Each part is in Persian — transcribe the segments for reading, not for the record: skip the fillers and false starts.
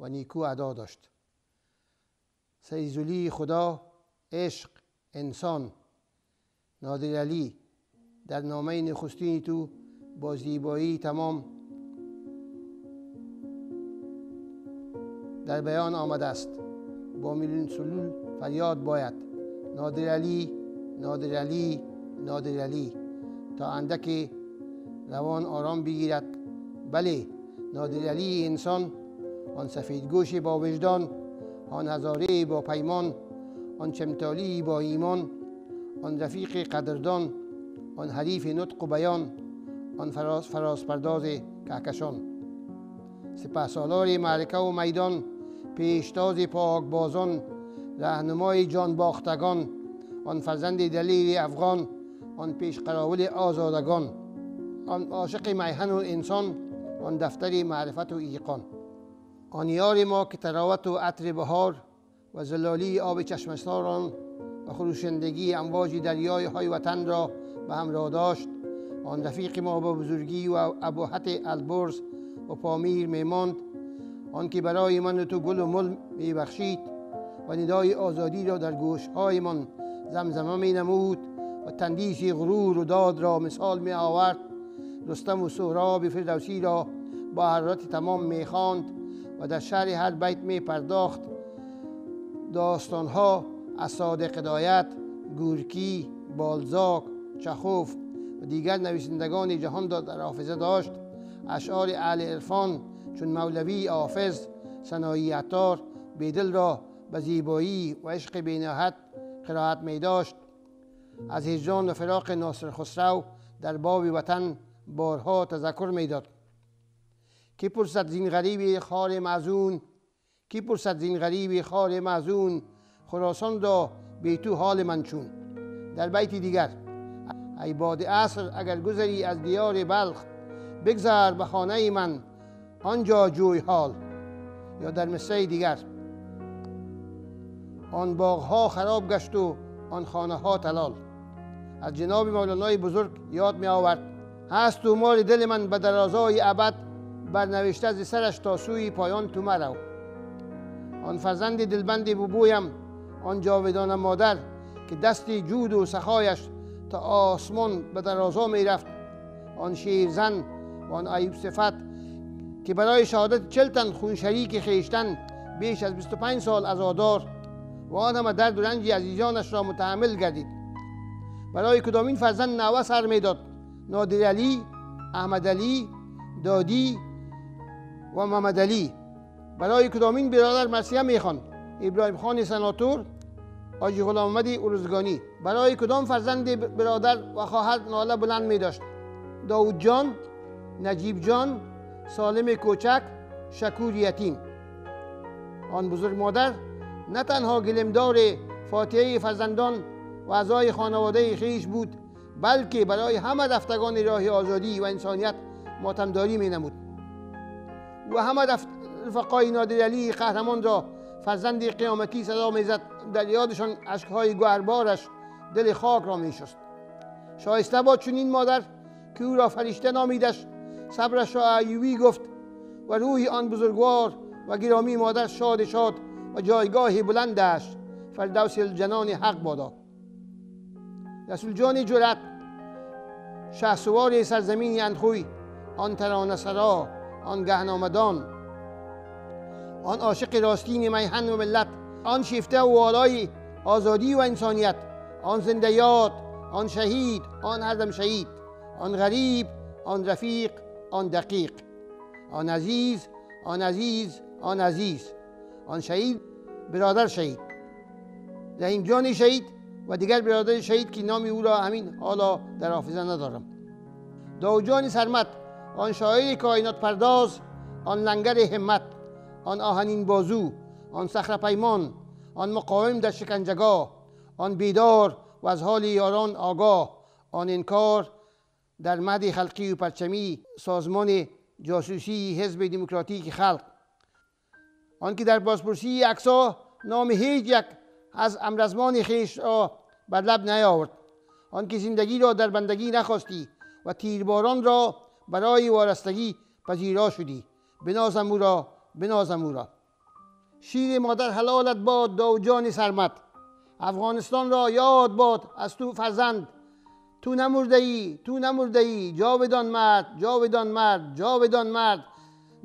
و نیکو ادا داشت. سیدولی خدا، عشق، انسان، نادر علی در نامه نخستین تو با زیبایی تمام در بیان آمده است. با میلیون سلول فریاد باید نادر علی، نادر علی، نادر علی، تا اندک روان آرام بگیرد. بله، نادر علی انسان، آن سفیدگوش با وجدان، آن هزاره با پیمان، آن چمتالی با ایمان، آن رفیق قدردان، آن حریف نطق و بیان، آن فراز پرداز کهکشان. سپهسالار معرکه و میدان، پیشتاز پاک بازان، رهنمای جان باختگان، آن فرزند دلیر افغان، آن پیش قراول آزادگان، آن عاشق میهن و انسان، آن دفتر معرفت و ایقان. آن یار ما که تراوت و عطر بهار و زلالی آب چشمستاران و خروشندگی امواج دریای های وطن را به همراه داشت. آن رفیق ما با بزرگی و ابهت البرز و پامیر میماند. آن که برای من و تو گل و مل میبخشید و ندای آزادی را در گوش‌هایمان زمزمه مینمود و تندیسی غرور و داد را مثال می آورد. رستم و سهراب فردوسی را با حرارت تمام میخواند و در شرح هر بیت می پرداخت داستانها از صادق هدایت، گورکی، بالزاک، چخوف و دیگر نویسندگان جهان را در حافظه داشت. اشعار اهل عرفان چون مولوی، حافظ، سنایی عطار بیدل را به زیبایی و عشق بی‌نهایت قرائت می داشت. از هجران و فراق ناصر خسرو در باب وطن بارها تذکر می داد. کی پرسد زین غریب خار معزون، کی پرسد زین غریب خار معزون، خراسان را بی تو حال من چون. در بیت دیگر ای باد عصر اگر گذری از دیار بلخ، بگذر به خانه من آنجا جوی حال. یا در مصرع دیگر آن باغها خراب گشت و آن خانه ها تلال. از جناب مولانای بزرگ یاد می آورد هست تو مال دل من به درازای ابد، برنوشته از سرش تا سوی پایان تو مرو. آن فرزند دلبند بوبویم، آن جاودان مادر که دست جود و سخایش تا آسمان به درازا می رفت. آن شیرزن و آن ایوب صفت که برای شهادت 40 تن خون شریک خویشتن بیش از 25 سال عزادار و آن همه درد و رنج عزیزانش را متحمل گردید. برای کدامین فرزند نوه سر می داد؟ نادر علی، احمد علی، دادی و محمد علی. برای کدامین برادر مرثیه می خواند؟ ابراهیم خان سناتور، حاجی غلام محمد ارزگانی. برای کدام فرزند برادر و خواهر ناله بلند می داشت؟ داود جان، نجیب جان، سالم کوچک، شکور یتیم. آن بزرگ مادر نه تنها گلمدار فاتحه فرزندان و اعضای خانواده خویش بود، بلکه برای همه رفتگان راه آزادی و انسانیت ماتمداری می نمود. و همه رفقای نادر علی قهرمان را فرزند قیامتی صدا می زد. در یادشان اشکهای گوهربارش دل خاک را می شست. شایسته باد چنین مادر که او را فرشته نامیدش. صبرش را ایوبی گفت و روح آن بزرگوار و گرامی مادر شاد شاد و جایگاه بلندش فردوس الجنان حق بادا. رسول جان جرأت، شهسوار سرزمین اندخوی، آن ترانه سرا، آن گهنامدان، آن عاشق راستین میهن و ملت، آن شیفته و والای آزادی و انسانیت، آن زنده یاد، آن شهید، آن هر دم شهید، آن غریب، آن رفیق، آن دقیق، آن عزیز، آن عزیز، آن عزیز، آن شهید، برادر شهید، رحیم جان شهید و دیگر برادر شهید که نام او را همین حالا در حافظه ندارم. داود جان سرمد، آن شاعر کائنات پرداز، آن لنگر همت، آن آهنین بازو، آن صخره پیمان، آن مقاوم در شکنجهگاه، آن بیدار و از حال یاران آگاه، آن انکار در مهد خلقی و پرچمی سازمان جاسوسی حزب دموکراتیک خلق، آن که در بازپرسی اقصا نام هیچ یک از امرزمان خویش را بر لب نیاورد، آن که زندگی را در بندگی نخواستی و تیرباران را برای وارستگی پذیرا شدی. بنازم او را، بنازم او را. شیر مادر حلالت باد دو جان سرمت. افغانستان را یاد باد از تو فرزند. تو نمرده ای، تو نمرده ای، جاودان مرد، جاودان مرد، جاودان مرد.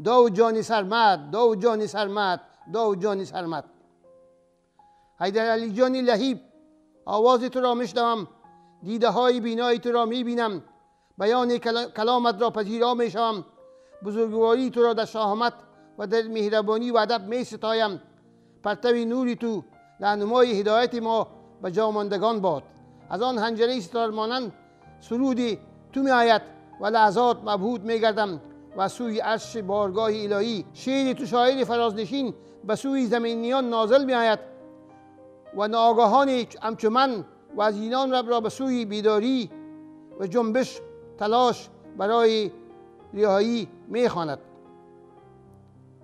دو جان سرمت، دو جان سرمت، دو جان سرمت. حیدر علی جانی لهیب، آواز تو را میشنوم، دیده های بینایی تو را میبینم، بیان کلامت را پذیرا میشوم. بزرگواری تو را در شهامت و در مهربانی و ادب می ستایم. پرتوی نوری تو رهنمای هدایت ما به جاماندگان باد. از آن حنجره ستاره مانند سرودی تو می آید و لحظات مبهوت می گردم و سوی عرش بارگاه الهی. شعر تو شاعر فرازنشین به سوی زمینیان نازل می آید و ناگاهان همچو من و از اینان را به سوی بیداری و جنبش تلاش برای رهایی می خواند.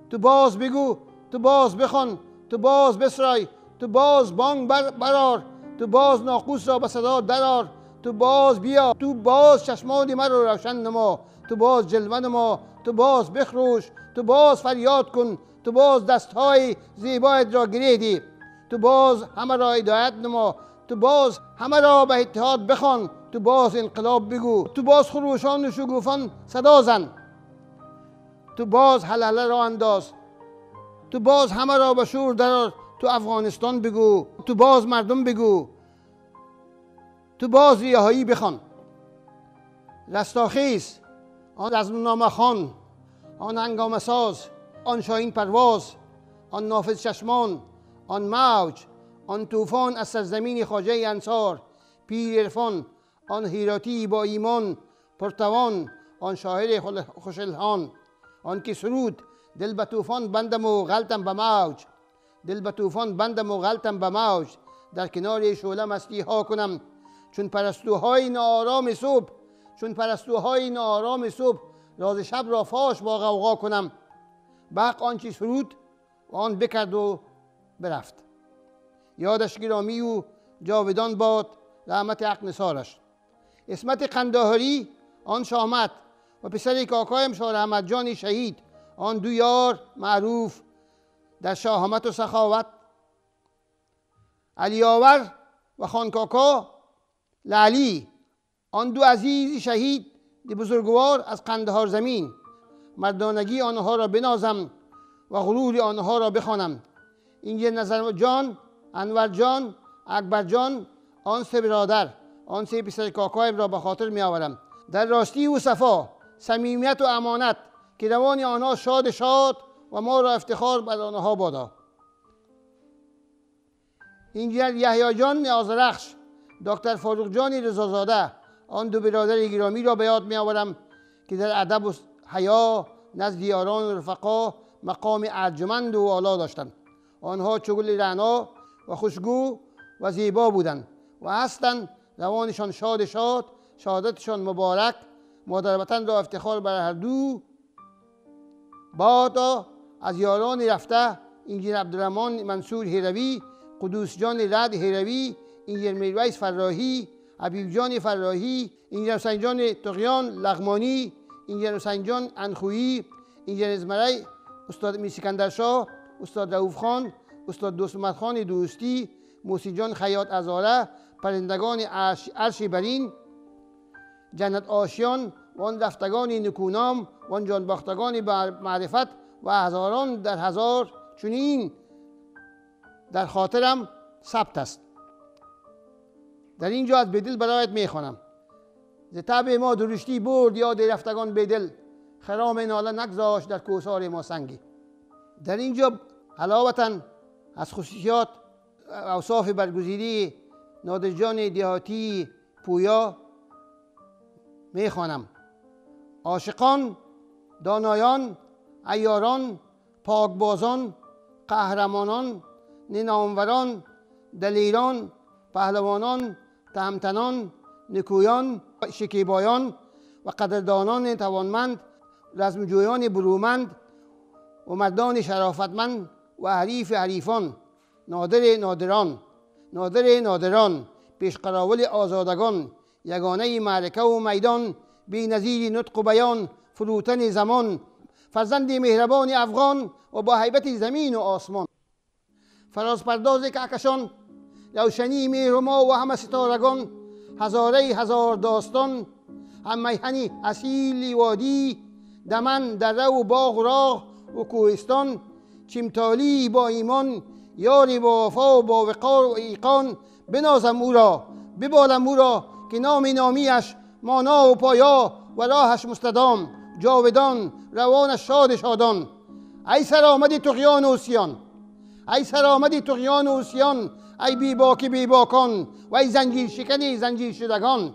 تو باز بگو، تو باز بخوان، تو باز بسرای، تو باز بانگ برار، تو باز ناقوس را به صدا درار، تو باز بیا، تو باز چشمان مرا روشن نما، تو باز جلوه نما، تو باز بخروش، تو باز فریاد کن، تو باز دستهای زیبایت را گره دی، تو باز همه را هدایت نما، تو باز همه را به اتحاد بخوان، تو باز انقلاب بگو، تو باز خروشان و شگوفان صدا زن، تو باز هلهله را انداز، تو باز همه را به شور درار، تو افغانستان بگو، تو باز مردم بگو، تو باز رهایی بخوان. رستاخیز، آن رزمنامه خوان، آن هنگامه ساز، آن شاهین پرواز، آن نافذ چشمان، آن موج، آن طوفان از سرزمین خواجه انصار، پیر عرفان، آن هیراتی با ایمان پرتوان، آن شاعر خوش الحان، آن که سرود دل به طوفان بندم و غلطم به موج، دل به طوفان بندم و غلطم به موج، در کنار شعله مستی ها کنم چون پرستوهای ناآرام صبح، چون پرستوهای ناآرام صبح، راز شب را فاش با غوغا کنم. بق آنچه سرود و آن بکرد و برفت. یادش گرامی و جاودان باد رحمت حق نثارش. اسمت قندهاری، آن شامت و پسر کاکایم شاه احمد جان شهید، آن دو یار معروف در شاهمت و سخاوت. علی آور و خان کاکا لعلی، آن دو عزیز شهید بزرگوار از قندهار زمین، مردانگی آنها را بنازم و غرور آنها را بخوانم. اینجا نظر جان، انور جان، اکبر جان، آن سه برادر، آن سه پسر کاکایم را به خاطر می آورم. در راستی و صفا، صمیمیت و امانت، که روان آنها شاد شاد و ما را افتخار بر آنها بادا. انجینر یحیی جان نیازرخش، دکتر فاروق جان رضازاده، آن دو برادر گرامی را به یاد می آورم که در ادب و حیا نزد یاران و رفقا مقام ارجمند و اعلی داشتند. آنها چو گل رعنا و خوشگو و زیبا بودند و هستند. روانشان شاد شاد، شهادتشان مبارک، مادر وطن را افتخار بر هر دو بادا. از یاران رفته انجینر عبدالرحمن منصور هروی، قدوس جان رد هروی، انجینر میرویس فراحی، حبیب جان فراحی، انجینر حسین جان طغیان لغمانی، انجینر حسین جان انخویی، انجینر ازمری، استاد امیر سکندر شاه، استاد رؤوف خان، استاد دوست محمد خان دوستی، محسن جان خیاط ازاره، پرندگان عرش برین، جنت آشیان و آن رفتگان نکونام و آن جانباختگان معرفت و هزاران در هزار چنین در خاطرم ثبت است. در اینجا از بدل برایت میخوانم. ز طبع ما درشتی برد یاد رفتگان بدل، خرام ناله نگذاشت در کوثار ما سنگی. در اینجا علاوةً از خصوصیات اوصاف برگزیدی نادر جان دیهاتی پویا میخوانم. عاشقان، دانایان، عیاران، پاکبازان، قهرمانان، ناموران، دلیران، پهلوانان، تهمتنان، نکویان، شکیبایان و قدردانان توانمند، رزمجویان برومند و مردان شرافتمند و حریف حریفان، نادر نادران، نادر نادران، پیشقراول آزادگان، یگانه معرکه و میدان، بی نظیر نطق و بیان، فروتن زمان، فرزند مهربان افغان و با هیبت زمین و آسمان. فراز پرداز کهکشان، روشنی مهر ما و همه ستارگان، هزاره هزار داستان، هم میهنی اصیل وادی، دمن دره و باغ و راغ و کوهستان، چمتالی با ایمان، یاری با وفا و با وقار و ایقان، بنازم او را ببالم او را که نامیش مانا و پایا و راهش مستدام، جاودان روانش شاد شادان. ای سرآمد طغیان و عصیان، ای سرآمد طغیان و عصیان، ای بی باک بی باکان و ای زنجیر شکنی زنجیر شدگان،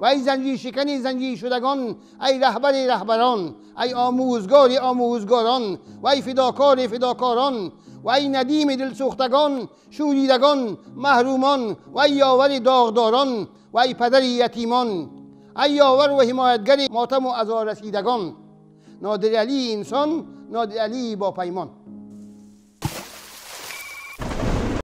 و ای زنجیر شکنی زنجیر شدگان، ای رهبر رهبران، ای آموزگار آموزگاران، و ای فداکار فداکاران، و ای ندیم دلسوختگان شوریدگان محرومان، و ای یاور داغداران، و ای پدر یتیمان، ای یاور و حمایتگر ماتم و عزا رسیدگان. نادر علی انسان، نادر علی با پیمان.